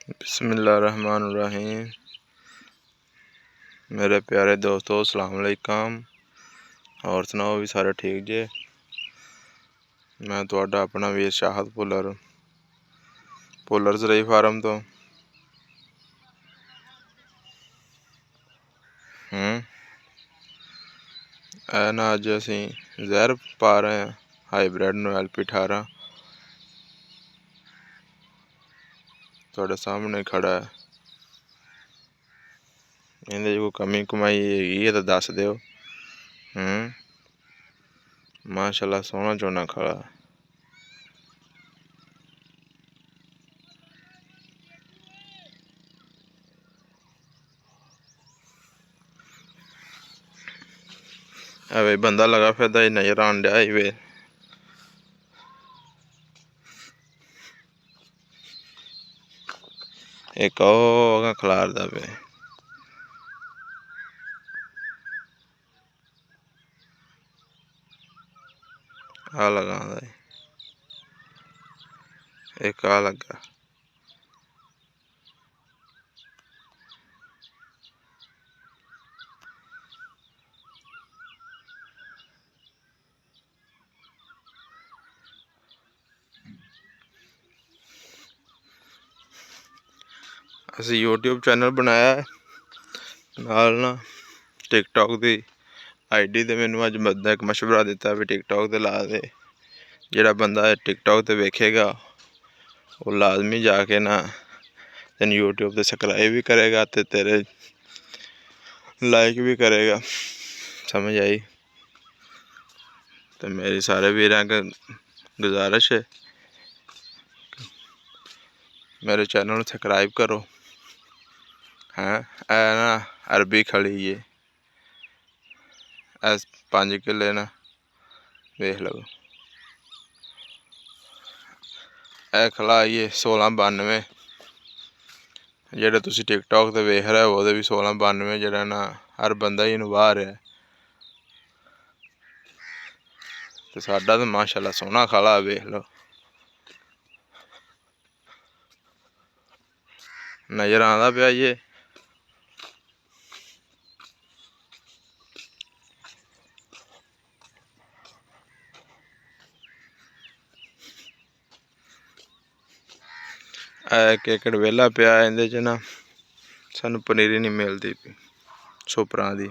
बिस्मिल्लाहिर्रहमानिर्रहीम। मेरे प्यारे दोस्तों, अस्सलाम वालेकुम। और सुनाओ भी सारे ठीक जे। मैं तुहाडा अपना वीर शाहद पुलर जरई फार्म तो ना अज असी जहर पा रहे हैं हाईब्रिड नू LP18 तुहाडे सामने खड़ा है। इहदे कोई कमी कमाई है तो दस दिओ। माशाअल्लाह सोहना झोना खड़ा है। अवे बंदा लगा फिरदा नजर आन डया वे। एक खलारदा पे आ लगा एक आ लगा। असी यूट्यूब चैनल बनाया है नाल ना टिकटॉक की ID ते मैनू अज बंदा एक मशवरा दिता भी टिकटॉक ते ला दे। जिहड़ा बंदा टिकटॉक ते वेखेगा वो लाजमी जाके ना तेन यूट्यूब ते सबसक्राइब भी करेगा ते तेरे लाइक भी करेगा। समझ आई। तो मेरी सारे वीरां गुजारिश है मेरे चैनल सबसक्राइब करो। हाँ ना अरबी खड़ी है 5 किले ना देख लो। ए खलाई 1692 जेह्ड़े तुसी टिकटॉक ते वेख रहे हो भी 1692 जेह्ड़ा ना हर बंदा ही नभा रहा है। तो साडा तो माशाअल्लाह सोहना खला वेख लो। नजर आंदा पिया ये एक एकड़ वेला पिया इंदे च ना सानू पनीरी नहीं मिलती सुपरां दी।